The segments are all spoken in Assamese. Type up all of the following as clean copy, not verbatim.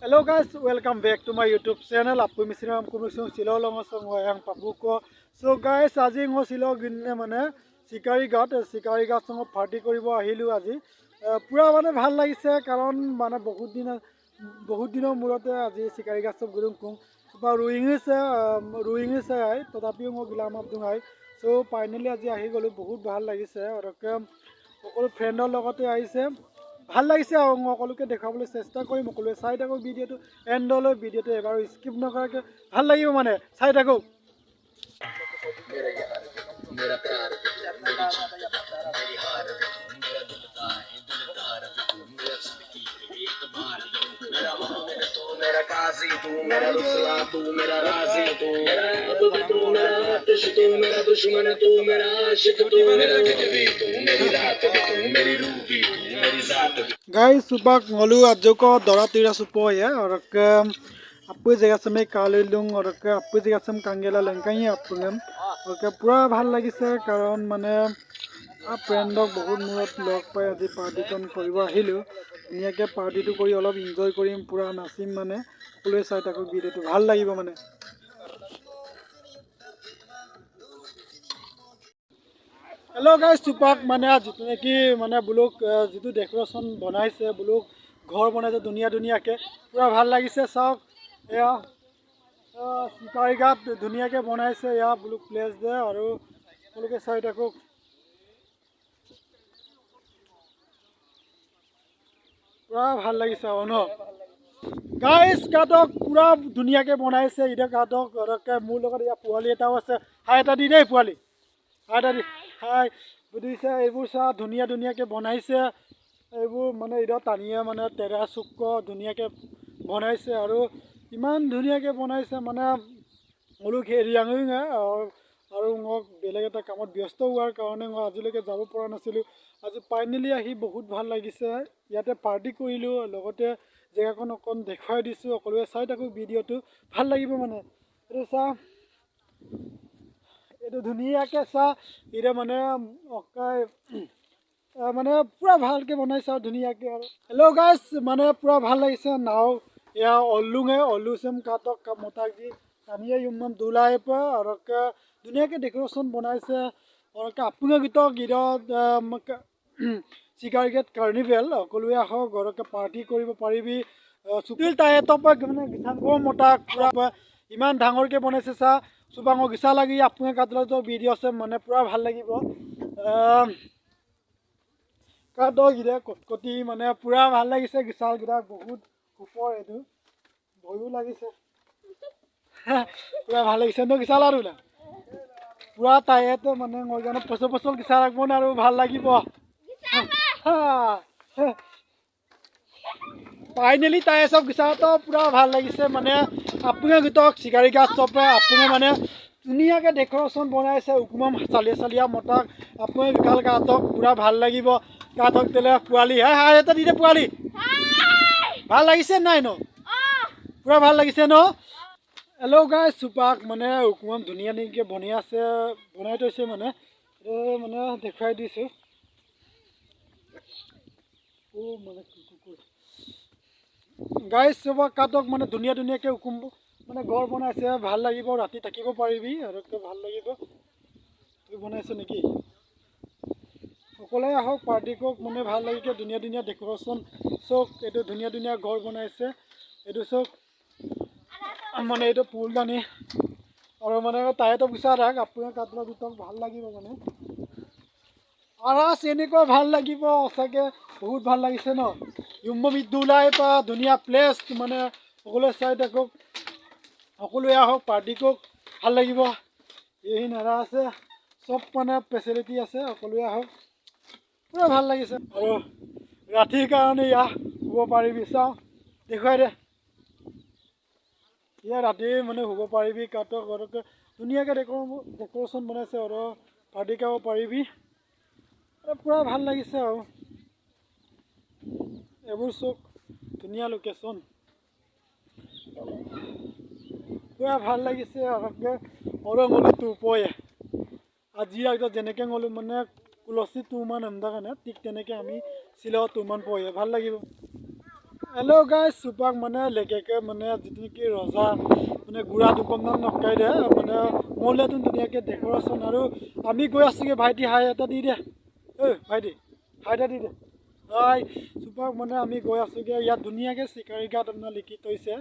Hello guys, welcome back to my YouTube channel. Apu misram kumisung silo longo song Ayang Papu ko. So guys, aji ngo silo ginne mane sikari gat song party koribo ahilu aji. Pura mane bhal lagise karon mane বহুত দিনৰ মূৰতে আজি sikari gat sob gurung kung. Ba ruing is ai totapio ngo gilam abdung ai. So finally আজি ahi golu বহুত bhal lagise aru সকলো ফ্ৰেণ্ডৰ লগতে আহিছে ভাল লাগিছে আৰু মই সকলোকে দেখাবলৈ চেষ্টা কৰিম সকলোৱে চাই থাকক ভিডিঅ'টো এণ্ডলৈ ভিডিঅ'টো এবাৰ স্কিপ নকৰাকৈ ভাল লাগিব মানে চাই থাকক मेरा काजी तू मेरा रुसवा तू मेरा राजी तू मेरा अब्दू तू मेरा आतिश तू मेरा दुश्मन तू मेरा आशिक तू मेरा दिन भी तू मेरी रात भी तू मेरी रूह भी तू मेरी जात भी गाइस सुबह ngolu ajoko dora tira supo ya और आपको जगह समय काले लूंग और आपको जगह सम कांगेला लंकाई आपको और पूरा ভাল লাগিছে কাৰণ মানে ফ্ৰেণ্ডক বহুত মূৰত লগ পাই আজি পাৰ্টিখন কৰিব আহিলো ধুনীয়াকৈ পাৰ্টিটো কৰি অলপ এনজয় কৰিম পুৰা নাচিম মানে সকলোৱে চাই থাকক ভিডিঅ'টো ভাল লাগিব মানে हेलो गाइस सुपाक माने आज কি মানে বুলুক যেটো ডেকোরেশন বনাইছে বুলুক ঘৰ বনাইছে দুনিয়াকে পুৰা ভাল লাগিছে চাওক এয়া সিকাৰি গাত ধুনীয়াকে বনাইছে এয়া বুলুক প্লেস দে আৰু সকলোকে চাই থাকক পুৰা ভাল লাগিছে ন গাইস কাটক পুৰা ধুনীয়াকে বনাইছে ইটা কাটক আৰু মোৰ লগত ইয়া পোৱালি এটাও আছে হাই এটা দি দেই পোৱালি হাই এটা দি হাই বুজিছে এইবোৰ চা ধুনীয়াকে বনাইছে এইবোৰ মানে ইটা টানিয়ে মানে তেৰা চুক্ক ধুনীয়াকে বনাইছে আৰু ইমান ধুনীয়াকে বনাইছে মানে মুলুক হেৰিয়াঙে আৰু মোক বেলেগ এটা কামত ব্যস্ত হোৱাৰ কাৰণে মই আজিলৈকে যাব পৰা নাছিলোঁ আজি ফাইনেলি আহি বহুত ভাল লাগিছে ইয়াতে পাৰ্টি কৰিলোঁ লগতে জেগাখন অকণ দেখুৱাই দিছোঁ সকলোৱে চাই থাকক ভিডিঅ'টো ভাল লাগিব মানে এইটো চা এইটো ধুনীয়াকৈ চা এতিয়া মানে মানে পুৰা ভালকৈ বনাইছে আৰু ধুনীয়াকৈ আৰু হেল্ল' গাইছ মানে পুৰা ভাল লাগিছে নাও এয়া অল্লু চেম কাটক মতাক দি টানিয়ে ইমান দোলাই পৰা আৰু ধুনীয়াকৈ ডেকোৰেশ্যন বনাইছে আৰু আপোনাৰ গীতত চিকাৰী গেট কাৰ্নিভেল সকলোৱে আহক ঘৰকে পাৰ্টি কৰিব পাৰিবি চুকিল টাইটৰ পৰা মানে গিচাংকৰ মতাক পুৰা ইমান ডাঙৰকৈ বনাইছে চা চুবাঙৰ গিচা লাগি আপোনাৰ কাটলাটো ভিডিঅ' আছে মানে পুৰা ভাল লাগিব কাটক গিৰে কটকটি মানে পুৰা ভাল লাগিছে গিচালকেইটা বহুত ওপৰ এইটো ভয়ো লাগিছে পুৰা ভাল লাগিছে ন গিচাল আৰু না পুৰা টাইটো মানে মই কাৰণে পচল গিচা ৰাখিব ন আৰু ভাল লাগিব ফাইনেলি তাই চব গিচাটো পুৰা ভাল লাগিছে মানে আপোনাৰ গীতক চিকাৰী গাছ চবে আপুনি মানে ধুনীয়াকৈ ডেকোৰেশ্যন বনাইছে উকুমম চালিয়া মতাক আপোনাৰ বিকাল গাঁতক পুৰা ভাল লাগিব গাঁতক দিলে পোৱালি হাই এটা দিলে পোৱালি ভাল লাগিছে নাই ন পুৰা ভাল লাগিছে ন হেল্ল' গাইছ চুপাক মানে উকুমম ধুনীয়াকৈ বনাই থৈছে মানে মানে দেখুৱাই দিছোঁ মানে গাইছ চুপাক কাটক মানে ধুনীয়াকৈ উকুম মানে ঘৰ বনাইছে ভাল লাগিব ৰাতি থাকিব পাৰিবি আৰু ভাল লাগিব তুই বনাইছে নেকি সকলোৱে আহক পাৰ্টি কৰক মানে ভাল লাগিকে ধুনীয়া ডেকোৰেশ্যন চক এইটো ধুনীয়া ঘৰ বনাইছে এইটো চক মানে এইটো ফুলদানি আৰু মানে টাইটো বিচাৰ ৰাখ আপোনাৰ কাপোৰৰ ভিতৰত ভাল লাগিব মানে আৰাছ এনেকুৱা ভাল লাগিব সঁচাকৈ বহুত ভাল লাগিছে ন ইউম্বমিদুলাই পৰা ধুনীয়া প্লেচ মানে সকলোৱে চাই থাকক সকলোৱে আহক পাৰ্টি কৰক ভাল লাগিব এই নাৰা আছে চব মানে ফেচিলিটি আছে সকলোৱে আহক পুৰা ভাল লাগিছে আৰু ৰাতিৰ কাৰণে শুব পাৰিবি চাওঁ দেখুৱাই দে ইয়াৰ ৰাতি মানে শুব পাৰিবি কাটক ঘৰকে ধুনীয়াকৈ ডেকোৰেশ্যন বনাইছে আৰু পাৰ্টি কৰিব পাৰিবি পুৰা ভাল লাগিছে আৰু এইবোৰ চব ধুনীয়া লোকেশ্যন পুৰা ভাল লাগিছে আৰু গ'লো তোপয়ে আজি আগত যেনেকৈ গ'লো মানে কুলচি 2 মান আন্দা কাৰণে ঠিক তেনেকৈ আমি চিলত 2 মান পয়ে ভাল লাগিব হেল্ল' গাইজ চুপাক মানে লেকেকে মানে যিটো নেকি ৰজা মানে গুড়া দুকমমান নকাই দে মানে মলেটোন ধুনীয়াকৈ ডেক'ৰেশ্যন আৰু আমি গৈ আছোঁগৈ ভাইটি হাই এটা দি দে ঐ ভাইটি হাই এটা দি দে হয় চুপাক মানে আমি গৈ আছোঁগৈ ইয়াত ধুনীয়াকৈ চিকাৰী গাঁত আপোনাৰ লিখি থৈছে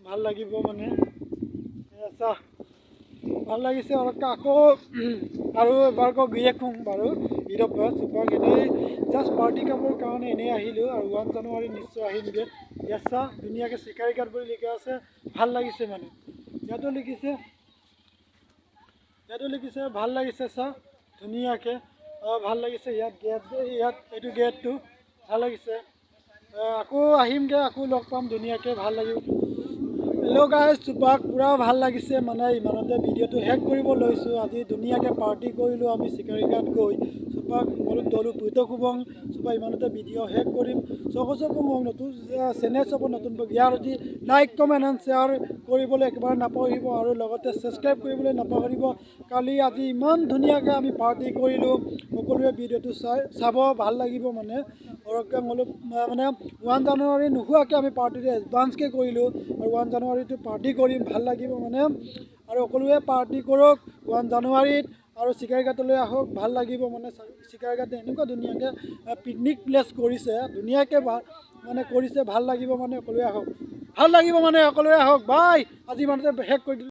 ভাল লাগিব মানে চা ভাল লাগিছে অলপ আকৌ আৰু এবাৰ আকৌ গিয়ে খুম বাৰু ঈদৰ পৰা চুপাক এনেই জাষ্ট পাৰ্টি কাপৰ কাৰণে এনেই আহিলোঁ আৰু 1 জানুৱাৰী নিশ্চয় আহিমগৈ ইয়াত চা ধুনীয়াকৈ চিকাৰী গাঁত বুলি লিখা আছে ভাল লাগিছে মানে ইয়াতো লিখিছে ভাল লাগিছে চা ধুনীয়াকৈ ভাল লাগিছে ইয়াত গেট ইয়াত এইটো গেটটো ভাল লাগিছে আকৌ আহিমগৈ আকৌ লগ পাম ধুনীয়াকৈ ভাল লাগিব হেল্ল' গাইজ চুপাক পূৰা ভাল লাগিছে মানে ইমানতে ভিডিঅ'টো শেষ কৰিব লৈছোঁ আজি ধুনীয়াকৈ পাৰ্টি কৰিলোঁ আমি চিকাৰী গাঁত গৈ চুপাক মলত দলোঁ বুইতো খুবং চুপাক ইমানতে ভিডিঅ' শেষ কৰিম চব মোক নতুন চেনেল চব নতুন ইয়াৰ যদি লাইক কমেণ্ট এণ্ড শ্বেয়াৰ কৰিবলৈ একেবাৰে নাপাহৰিব আৰু লগতে ছাবস্ক্ৰাইব কৰিবলৈ নাপাহৰিব কালি আজি ইমান ধুনীয়াকৈ আমি পাৰ্টি কৰিলোঁ সকলোৱে ভিডিঅ'টো চাব ভাল লাগিব মানে সৰহকৈ অলপ মানে 1 জানুৱাৰী নোহোৱাকৈ আমি পাৰ্টিটো এডভান্সকৈ কৰিলোঁ আৰু 1 জানুৱাৰীটো পাৰ্টি কৰিম ভাল লাগিব মানে আৰু সকলোৱে পাৰ্টি কৰক 1 জানুৱাৰীত আৰু চিকাৰী ঘাটলৈ আহক ভাল লাগিব মানে চিকাৰী ঘাটে এনেকুৱা ধুনীয়াকৈ পিকনিক প্লেচ কৰিছে ধুনীয়াকৈ মানে কৰিছে ভাল লাগিব মানে সকলোৱে আহক বাই আজি ইমানতে শেষ কৰি দিলোঁ